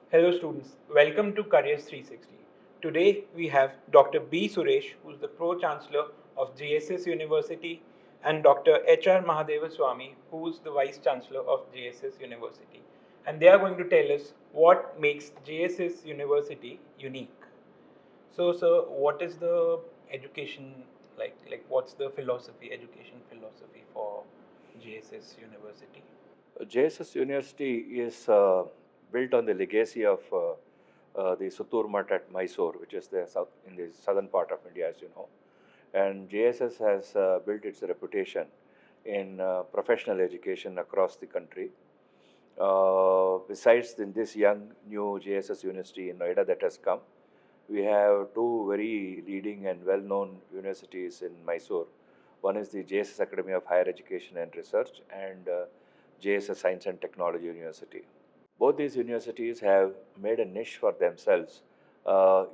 Hello students, welcome to Careers 360. Today we have Dr. B. Suresh, who is the Pro-Chancellor of JSS University, and Dr. H.R. Mahadevaswamy, who is the Vice Chancellor of JSS University. And they are going to tell us what makes JSS University unique. So, sir, what is the education like? Like, what's the philosophy, education philosophy for JSS University? JSS University is built on the legacy of the Sutur Mutt at Mysore, which is in the southern part of India, as you know. And JSS has built its reputation in professional education across the country. Besides this young new JSS University in Noida that has come, we have two very leading and well-known universities in Mysore. One is the JSS Academy of Higher Education and Research and JSS Science and Technology University. Both these universities have made a niche for themselves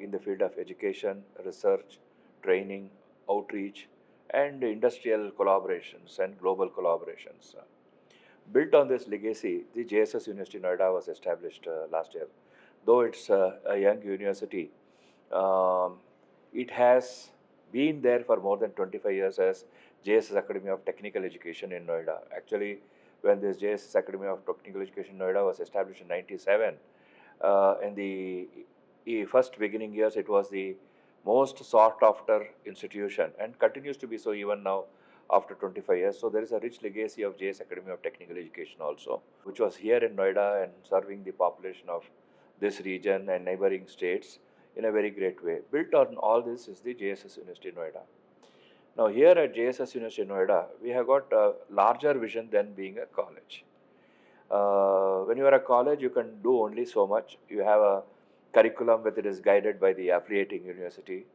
in the field of education, research, training, outreach, and industrial collaborations and global collaborations. Built on this legacy, the JSS University Noida was established last year. Though it's a young university, um, it has been there for more than 25 years as JSS Academy of Technical Education in Noida. Actually, when this JSS Academy of Technical Education in Noida was established in 97, in the first beginning years, it was the most sought after institution and continues to be so even now after 25 years. So there is a rich legacy of JS Academy of Technical Education also, which was here in Noida and serving the population of this region and neighboring states in a very great way. Built on all this is the JSS University Noida. Now here at JSS University Noida, we have got a larger vision than being a college. When you are a college, you can do only so much. You have a curriculum that is guided by the affiliating university.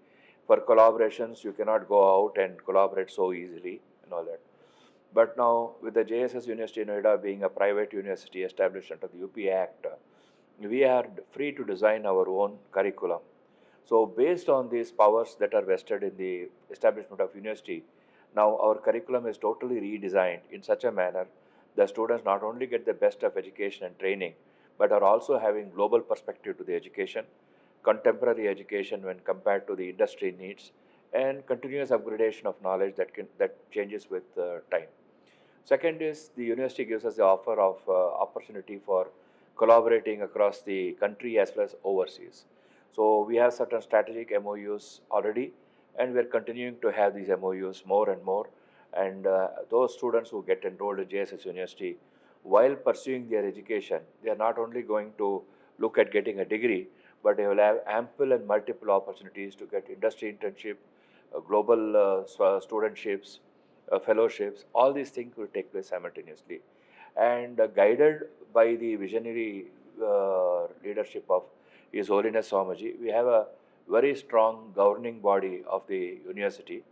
For collaborations, you cannot go out and collaborate so easily and all that. But now, with the JSS University Noida being a private university established under the UP Act, we are free to design our own curriculum. So, based on these powers that are vested in the establishment of university, now our curriculum is totally redesigned in such a manner the students not only get the best of education and training, but are also having global perspective to the education, contemporary education when compared to the industry needs, and continuous upgradation of knowledge that changes with time. Second is the university gives us the offer of opportunity for collaborating across the country as well as overseas. So we have certain strategic MOUs already, and we are continuing to have these MOUs more and more. And those students who get enrolled in JSS University, while pursuing their education, they are not only going to look at getting a degree, but they will have ample and multiple opportunities to get industry internship, global studentships, fellowships. All these things will take place simultaneously. And guided by the visionary leadership of His Holiness Swamiji, we have a very strong governing body of the university.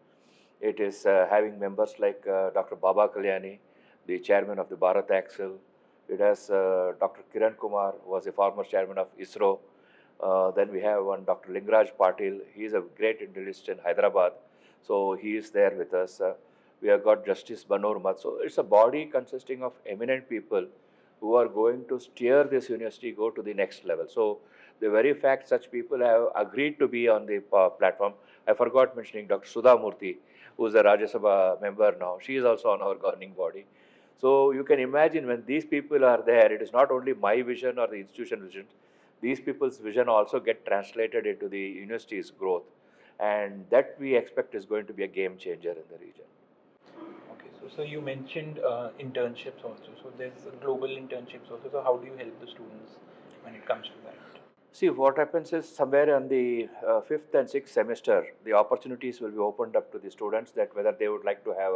It is having members like Dr. Baba Kalyani, the chairman of the Bharat Axle. It has Dr. Kiran Kumar, who was a former chairman of ISRO. Then we have one Dr. Lingaraj Patil. He is a great intellectualist in Hyderabad. So he is there with us. We have got Justice Banur Mat. So it's a body consisting of eminent people who are going to steer this university go to the next level. So the very fact such people have agreed to be on the platform. I forgot mentioning Dr. Sudha Murthy, who is a Rajya Sabha member now. She is also on our governing body. So you can imagine when these people are there, it is not only my vision or the institution vision. These people's vision also get translated into the university's growth, and that we expect is going to be a game changer in the region. Okay, so you mentioned internships also. So there's global internships also. So how do you help the students when it comes to that? See, what happens is somewhere on the fifth and sixth semester, the opportunities will be opened up to the students that whether they would like to have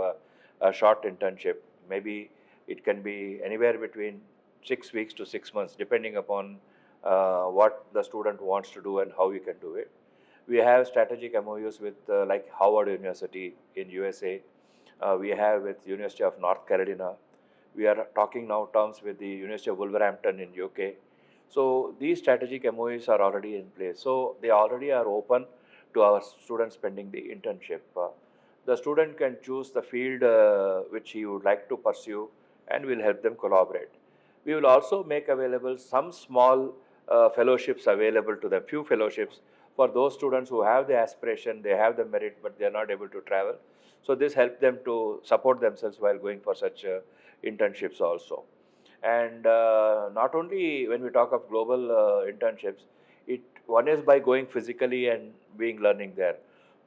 a short internship. Maybe it can be anywhere between 6 weeks to 6 months, depending upon what the student wants to do and how you can do it. We have strategic MOUs with like Howard University in USA. We have with University of North Carolina. We are talking now terms with the University of Wolverhampton in UK. So these strategic MOUs are already in place. So they already are open to our students pending the internship. The student can choose the field which he would like to pursue, and we'll help them collaborate. We will also make available some small fellowships available to them, few fellowships for those students who have the aspiration, they have the merit, but they are not able to travel. So this helps them to support themselves while going for such internships also. And not only when we talk of global internships, one is by going physically and being learning there,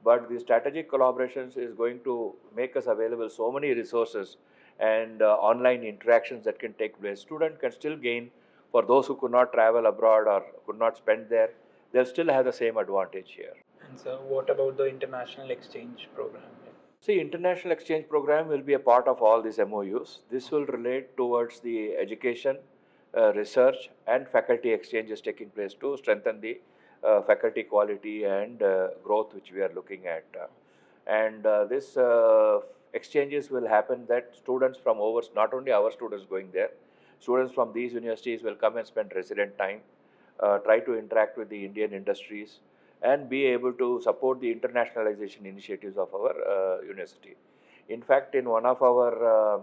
but the strategic collaborations is going to make us available so many resources and online interactions that can take place. Student can still gain, for those who could not travel abroad or could not spend there, they'll still have the same advantage here. And so, what about the international exchange program? See, international exchange program will be a part of all these MOUs. This will relate towards the education, research and faculty exchanges taking place to strengthen the faculty quality and growth which we are looking at. And this exchanges will happen that students from not only our students going there, students from these universities will come and spend resident time, try to interact with the Indian industries, and be able to support the internationalization initiatives of our university. In fact, in one of our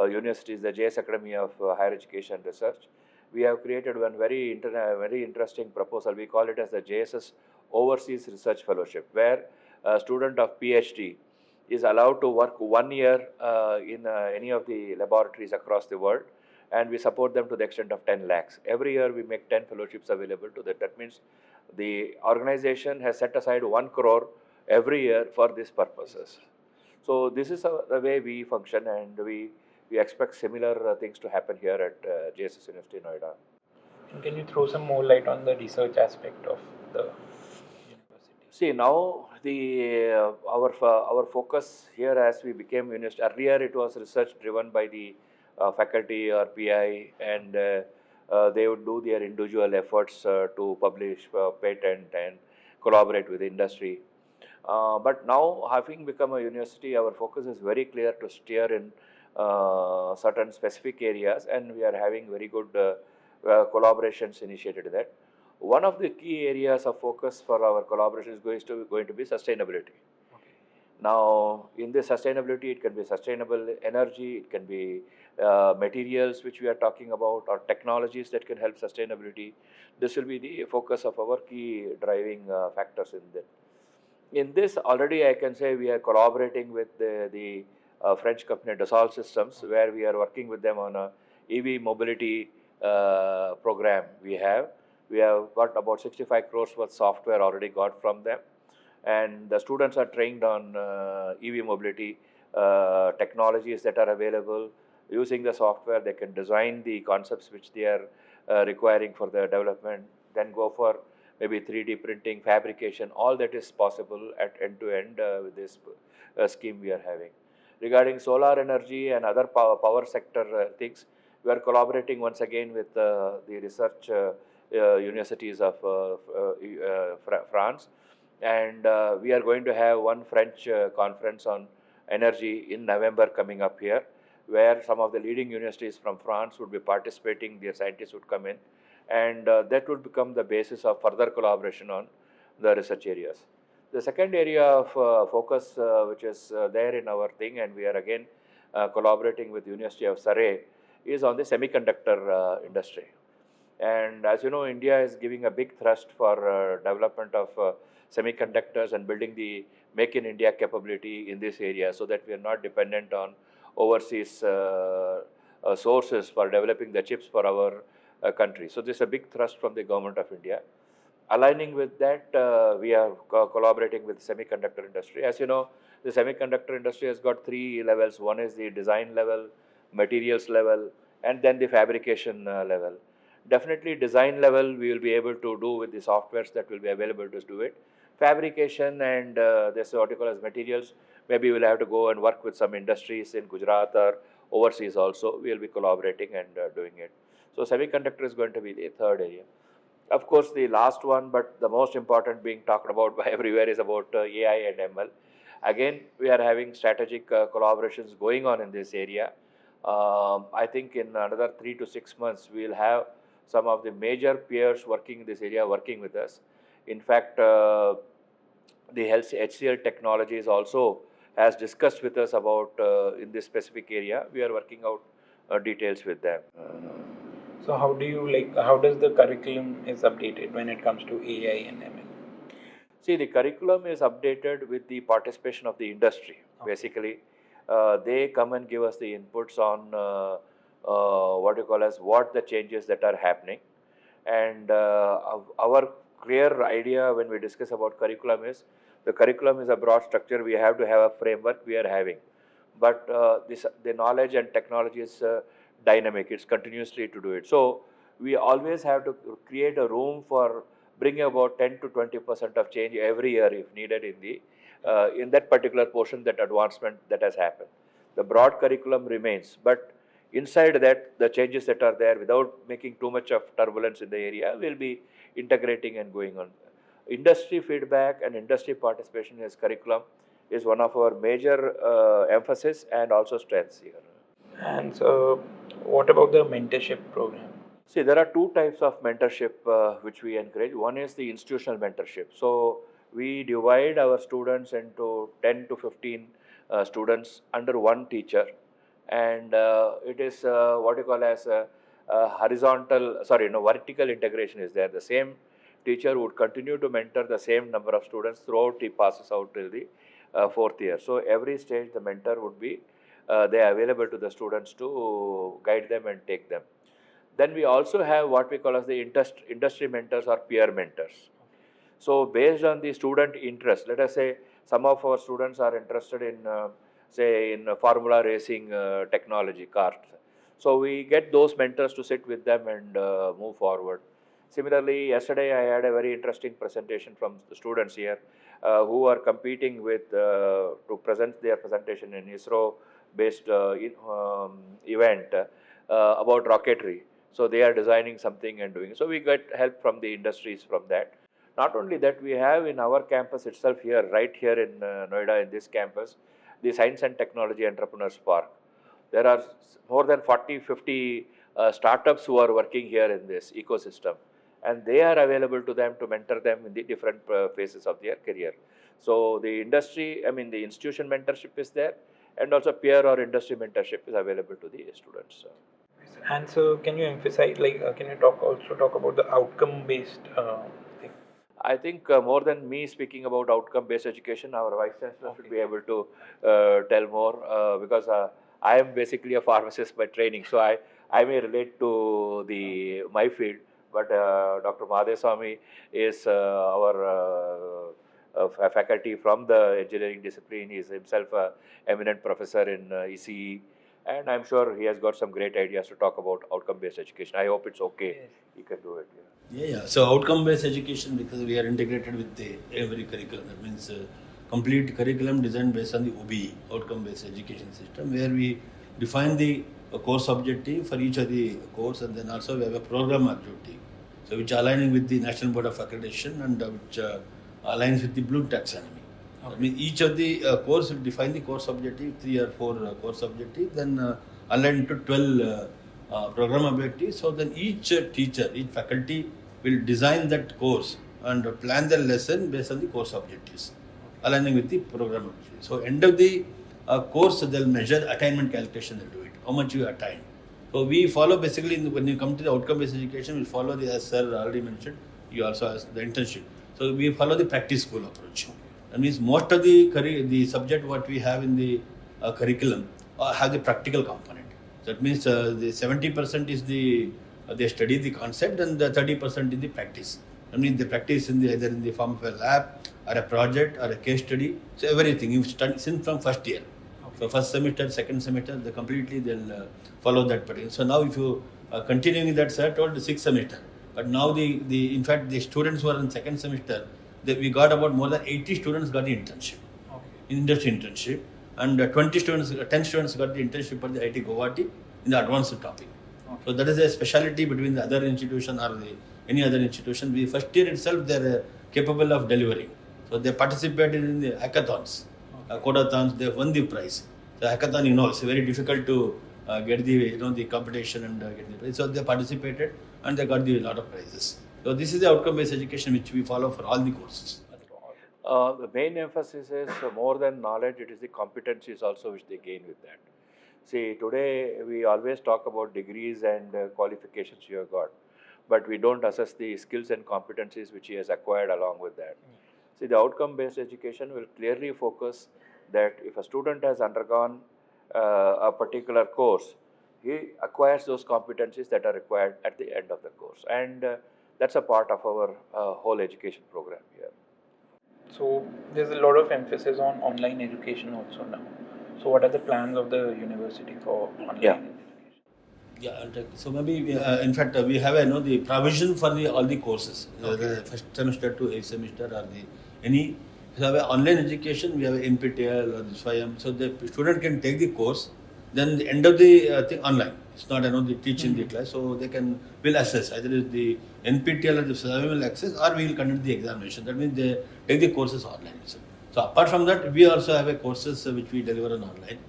universities, the JS Academy of Higher Education and Research, we have created one very interesting proposal. We call it as the JSS Overseas Research Fellowship, where a student of PhD is allowed to work 1 year in any of the laboratories across the world, and we support them to the extent of 10 lakhs. Every year we make 10 fellowships available to that. That means the organization has set aside 1 crore every year for these purposes. So this is the way we function, and we expect similar things to happen here at JSS University, Noida. And can you throw some more light on the research aspect of the university? See, now our focus here, as we became university, earlier it was research driven by the faculty or PI, and they would do their individual efforts to publish, patent, and collaborate with industry. But now, having become a university, our focus is very clear to steer in certain specific areas, and we are having very good collaborations initiated in that. One of the key areas of focus for our collaboration is going to be sustainability. Okay. Now, in this sustainability, it can be sustainable energy, it can be materials which we are talking about, or technologies that can help sustainability. This will be the focus of our key driving factors in that. In this, already I can say we are collaborating with the French company Dassault Systems, where we are working with them on a EV mobility program. We have got about 65 crores worth software already got from them, and the students are trained on EV mobility technologies that are available. Using the software, they can design the concepts which they are requiring for the development, then go for maybe 3D printing, fabrication. All that is possible at end-to-end with this scheme we are having. Regarding solar energy and other power sector things, we are collaborating once again with the research universities of France, and we are going to have one French conference on energy in November coming up here, where some of the leading universities from France would be participating, their scientists would come in, and that would become the basis of further collaboration on the research areas. The second area of focus which is there in our thing, and we are again collaborating with University of Surrey, is on the semiconductor industry. And as you know, India is giving a big thrust for development of semiconductors and building the Make in India capability in this area, so that we are not dependent on overseas sources for developing the chips for our country. So this is a big thrust from the government of India. Aligning with that, we are collaborating with the semiconductor industry. As you know, the semiconductor industry has got 3 levels. One is the design level, materials level, and then the fabrication level. Definitely design level we will be able to do with the softwares that will be available to do it. Fabrication and this what you call as materials, maybe we'll have to go and work with some industries in Gujarat or overseas also. We will be collaborating and doing it. So semiconductor is going to be the third area. Of course, the last one, but the most important being talked about by everywhere, is about AI and ML. Again, we are having strategic collaborations going on in this area. I think in another 3 to 6 months, we will have some of the major peers working in this area working with us. In fact, the HCL Technologies also has discussed with us about in this specific area. We are working out details with them. So how do you how does the curriculum is updated when it comes to AI and ML? See, the curriculum is updated with the participation of the industry. Okay. Basically, they come and give us the inputs on what you call as what the changes that are happening. And our clear idea when we discuss about curriculum is the curriculum is a broad structure. We have to have a framework we are having, but the knowledge and technology is dynamic. It's continuously to do it. So we always have to create a room for bringing about 10 to 20% of change every year if needed in that particular portion, that advancement that has happened. The broad curriculum remains, but inside that, the changes that are there, without making too much of turbulence in the area, will be integrating and going on. Industry feedback and industry participation in this curriculum is one of our major emphasis and also strengths here. And so, what about the mentorship program? See, there are two types of mentorship which we encourage. One is the institutional mentorship. So we divide our students into 10 to 15 students under one teacher, and it is what you call as vertical integration is there. The same teacher would continue to mentor the same number of students throughout he passes out till the fourth year. So every stage the mentor would be they are available to the students to guide them and take them. Then we also have what we call as the industry mentors or peer mentors. So based on the student interest, let us say some of our students are interested in, say, in formula racing technology, cars. So we get those mentors to sit with them and move forward. Similarly, yesterday I had a very interesting presentation from the students here who are competing with to present their presentation in ISRO-based event about rocketry. So they are designing something and doing. So we get help from the industries from that. Not only that, we have in our campus itself here, right here in Noida, in this campus, the Science and Technology Entrepreneurs Park. There are more than 40, 50 startups who are working here in this ecosystem, and they are available to them to mentor them in the different phases of their career. So the the institution mentorship is there, and also peer or industry mentorship is available to the students. And so, can you emphasize, can you talk about the outcome-based thing? I think more than me speaking about outcome-based education, our Vice Chancellor should be able to tell more because I am basically a pharmacist by training, so I may relate to my field, but Dr. Mahadevaswamy is our faculty from the engineering discipline. He is himself an eminent professor in ECE, and I'm sure he has got some great ideas to talk about outcome-based education. I hope it's okay. Yes. He can do it. Yeah. So outcome-based education, because we are integrated with every curriculum. That means complete curriculum designed based on the OBE, outcome-based education system, where we define the course objective for each of the course, and then also we have a program objective. So which aligning with the National Board of Accreditation and which aligns with the Bloom taxonomy. Okay. I mean, each of the course will define the course objective, 3 or 4 course objectives, then align to 12 program objectives. So then each teacher, each faculty will design that course and plan their lesson based on the course objectives, aligning with the program objectives. So end of the course, they'll measure attainment calculation, they'll do it, how much you attain. So we follow basically, when you come to the outcome-based education, we follow as sir already mentioned, you also asked the internship. So we follow the practice school approach. That means most of the subject what we have in the curriculum have the practical component. That means the 70% is they study the concept, and the 30% is the practice. I mean, the practice either in the form of a lab or a project or a case study. So everything you study since from first year. Okay. So first semester, second semester, they'll follow that pattern. So now if you continuing that, sir told the 6th semester. But now in fact the students who are in second semester, we got about more than 80 students got the internship, industry internship, and 10 students got the internship at the IT Guwahati in the advanced topic. Okay. So that is a speciality between the other institution or any other institution. We first year itself they're capable of delivering. So they participated in the hackathons, codathons. They won the prize. The hackathon, it's very difficult to get the competition and get the prize. So they participated and they got a lot of prizes. So this is the outcome-based education which we follow for all the courses. The main emphasis is more than knowledge, it is the competencies also which they gain with that. See, today we always talk about degrees and qualifications you have got, but we don't assess the skills and competencies which he has acquired along with that. See, the outcome-based education will clearly focus that if a student has undergone a particular course, he acquires those competencies that are required at the end of the course, and that's a part of our whole education program here. So there's a lot of emphasis on online education also now. So what are the plans of the university for online Yeah. education? Yeah, I'll take. So maybe in fact we have the provision for all the courses, the first semester to 8th semester or any. We have online education. We have NPTEL or the Swayam, so the student can take the course. Then the end of the thing online. It's not they teach in the class, so they will assess either the NPTEL or the Swayam will access, or we will conduct the examination. That means they take the courses online. So apart from that, we also have a courses which we deliver on online.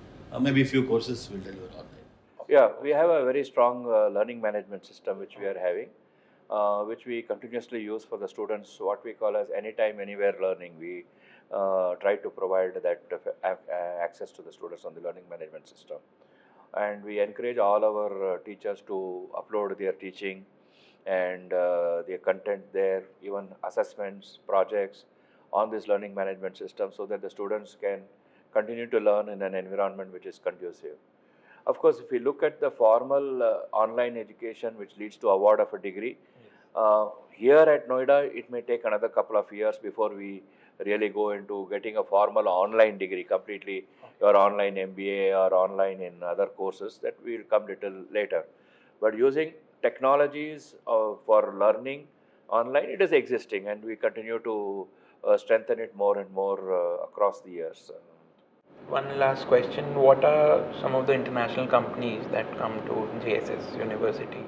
Maybe a few courses will deliver online. Yeah, we have a very strong learning management system which we are having, which we continuously use for the students, what we call as anytime, anywhere learning. We try to provide that access to the students on the learning management system. And we encourage all our teachers to upload their teaching and their content there, even assessments, projects on this learning management system, so that the students can continue to learn in an environment which is conducive. Of course, if we look at the formal online education which leads to award of a degree, here at Noida, it may take another couple of years before we really go into getting a formal online degree completely, or online MBA or online in other courses. That will come little later. But using technologies for learning online, it is existing, and we continue to strengthen it more and more across the years. One last question. What are some of the international companies that come to JSS University?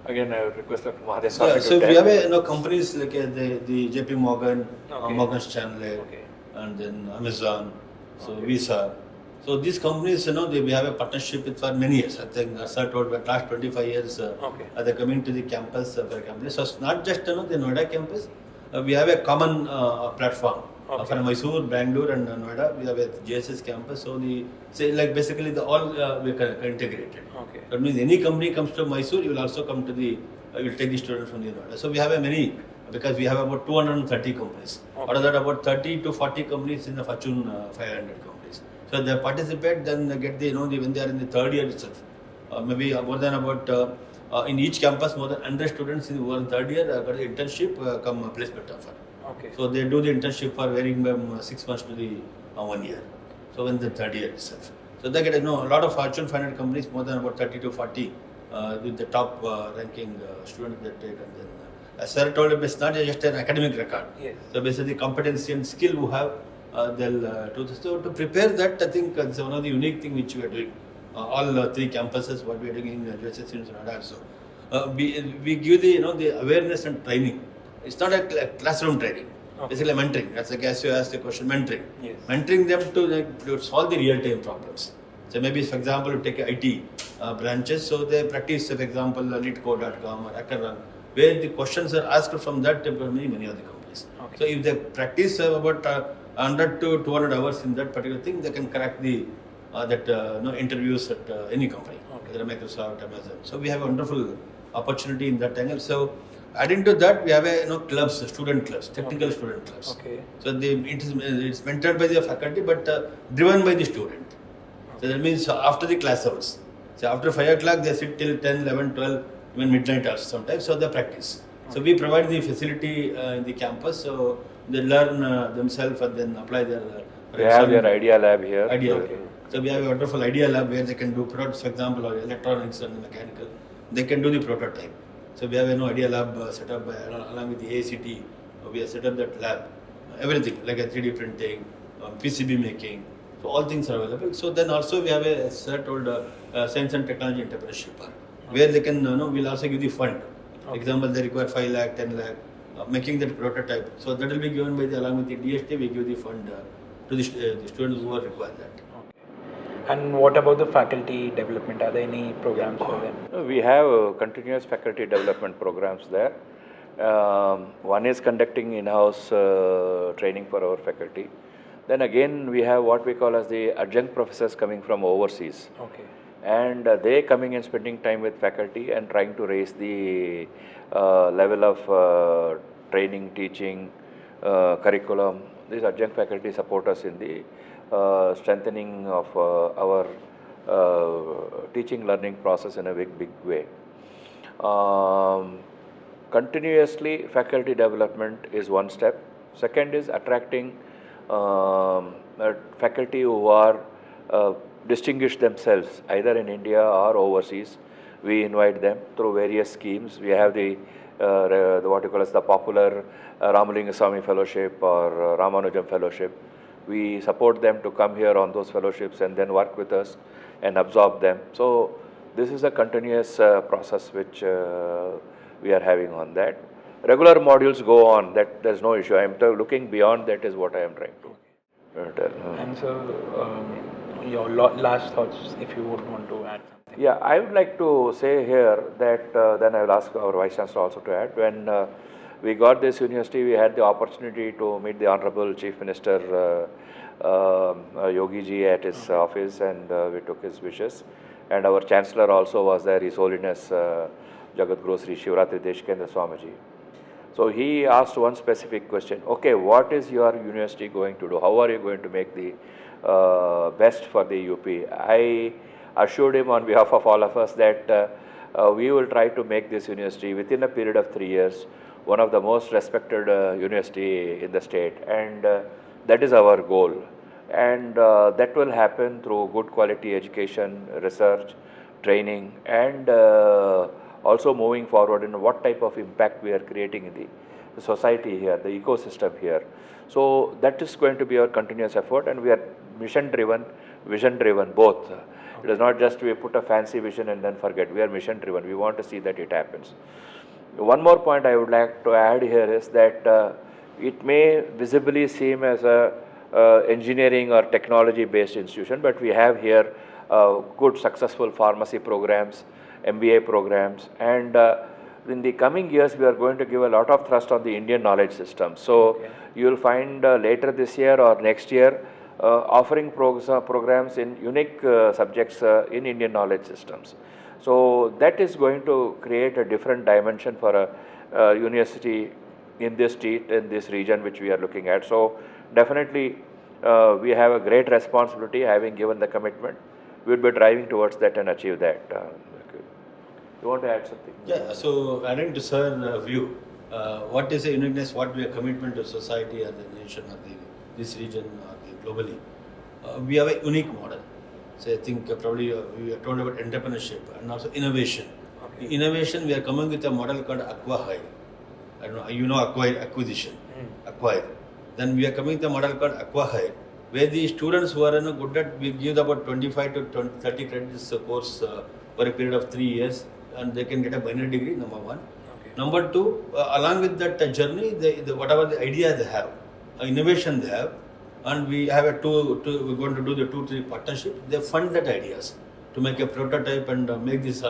Again, I would request Dr. Mahadevaswamy Yeah, so to we tell. have companies like the JP Morgan, Okay. Morgan Stanley, Okay. and then Amazon, so Okay. Visa. So these companies, we have a partnership with for many years. I think sir told me last 25 years Okay. they're coming to the campus for companies. So it's not just the Noida campus. We have a common platform for Mysore, Bangalore, and Noida. We have a JSS campus. So basically all we integrated. Okay. That means any company comes to Mysore, you will also come to you will take the student from the Noida. So we have many, because we have about 230 companies. Okay. Out of that, about 30 to 40 companies in the Fortune 500 companies. So they participate, then they get when they are in the third year itself. Maybe more than about in each campus, more than 100 students who are in third year got an internship, come placement offer. Okay. So they do the internship for varying from 6 months to the 1 year. So in the third year itself. So they get a lot of Fortune 500 companies, more than about 30 to 40 with the top ranking students that take. And then, as sir told, it's not just an academic record. Yes. So basically, competency and skill who have, they'll do this. So to prepare that, I think it's one of the unique thing which we are doing. All three campuses, what we are doing in JSS University also. We give the awareness and training. It's not a classroom training. Okay. Basically mentoring. That's like as you asked the question, mentoring. Yes. Mentoring them to solve the real-time problems. So maybe, for example, you take IT branches, so they practice, for example, leetcode.com or HackerRun, where the questions are asked from that many of the companies. Okay. So if they practice about 100 to 200 hours in that particular thing, they can crack the interviews at any company, Okay. whether Microsoft, Amazon. So we have a wonderful opportunity in that angle. So adding to that, we have clubs, student clubs, technical student clubs. Okay. So it's mentored by the faculty, but driven by the student. So that means after the class hours. So after 5 o'clock, they sit till 10, 11, 12, even midnight hours sometimes. So they practice. So we provide the facility in the campus. So they learn themselves and then apply their. They have their idea lab here. Idea Okay. lab. So we have a wonderful idea lab where they can do products, for example, or electronics and mechanical. They can do the prototype. So we have idea lab set up along with the ACT. We have set up that lab. Everything like a 3D printing, PCB making. So all things are available. So then also we have a set called Science and Technology Entrepreneurship Park, where they can we'll also give the fund. For example, they require 5 lakh, 10 lakh, making that prototype. So that will be given by along with the DST. We give the fund to the students who are require that. And what about the faculty development? Are there any programs for them? We have continuous faculty development programs there. One is conducting in-house training for our faculty. Then again, we have what we call as the adjunct professors coming from overseas. Okay. And they coming and spending time with faculty and trying to raise the level of training, teaching, curriculum. These adjunct faculty support us in the strengthening of our teaching learning process in a big way. Continuously faculty development is one step. Second is attracting faculty who are distinguished themselves either in India or overseas. We invite them through various schemes. We have the what you call as the popular Ramalingaswamy Fellowship or Ramanujam Fellowship. We support them to come here on those fellowships and then work with us and absorb them. So this is a continuous process which we are having on that. Regular modules go on, that there's no issue. I am looking beyond that is what I am trying to tell. And so, your last thoughts, if you would want to add something. Yeah, I would like to say here that then I will ask our Vice Chancellor also to add. When we got this university, we had the opportunity to meet the Honorable Chief Minister Yogi ji at his office, and we took his wishes. And our Chancellor also was there, His Holiness Jagadguru Sri Shivratri Deshkendra Swamiji. So he asked one specific question, okay, what is your university going to do? How are you going to make the best for the UP? I assured him on behalf of all of us that we will try to make this university within a period of 3 years one of the most respected university in the state, and that is our goal. And that will happen through good quality education, research, training, and also moving forward in what type of impact we are creating in the society here, the ecosystem here. So that is going to be our continuous effort, and we are mission driven, vision driven both. It is not just we put a fancy vision and then forget. We are mission driven. We want to see that it happens. One more point I would like to add here is that it may visibly seem as a engineering or technology based institution, but we have here good successful pharmacy programs, MBA programs, and in the coming years we are going to give a lot of thrust on the Indian knowledge system. So you will find later this year or next year offering programs in unique subjects in Indian knowledge systems. So that is going to create a different dimension for a university in this state, in this region which we are looking at. So definitely we have a great responsibility having given the commitment. We will be driving towards that and achieve that. You want to add something? Yeah, so adding to Sir's view, what is the uniqueness, what we are commitment to society or the nation or this region or globally? We have a unique model. So I think probably we are told about entrepreneurship and also innovation. Okay. Innovation, we are coming with a model called Acquire. I don't know, you know acquisition, acquire. Then we are coming with a model called Acquire, where the students who are good at, we give about 25 to 30 credits course for a period of 3 years, and they can get a binary degree, number one. Okay. Number two, along with that journey, whatever the idea they have, innovation they have, and we have we're going to do the 2-3 partnership. They fund that ideas to make a prototype and make this.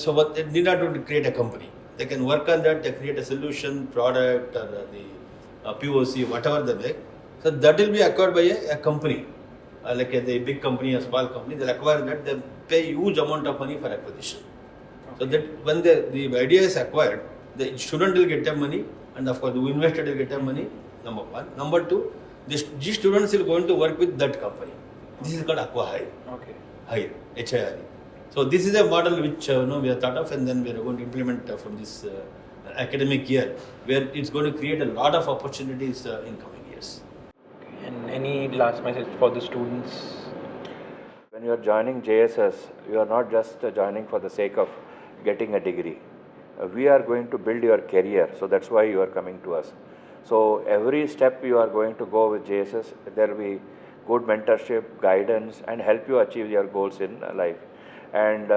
So what they need not to create a company. They can work on that. They create a solution, product, or the POC, whatever they make. So that will be acquired by a company, like a big company, a small company. They'll acquire that. They pay huge amount of money for acquisition. Okay. So that when the idea is acquired, the student will get the money, and of course the investor will get the money. Number one. Number two. These students are going to work with that company. This is called Acquire. Okay. Hire, HIRE. So this is a model which we have thought of, and then we are going to implement from this academic year, where it's going to create a lot of opportunities in coming years. Okay. And any last message for the students? When you are joining JSS, you are not just joining for the sake of getting a degree. We are going to build your career, so that's why you are coming to us. So every step you are going to go with JSS, there will be good mentorship, guidance, and help you achieve your goals in life. And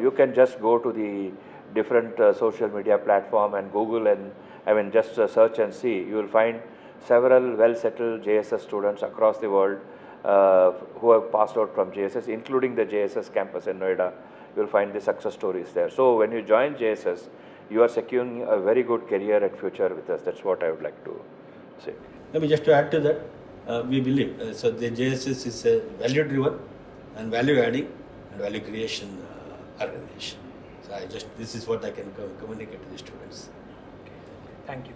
you can just go to the different social media platform and Google and just search and see. You will find several well-settled JSS students across the world who have passed out from JSS, including the JSS campus in Noida. You will find the success stories there. So when you join JSS, you are securing a very good career and future with us. That's what I would like to say. Let me just to add to that. we believe. So the JSS is a value-driven and value-adding and value creation organization. So this is what I can communicate to the students. Thank you.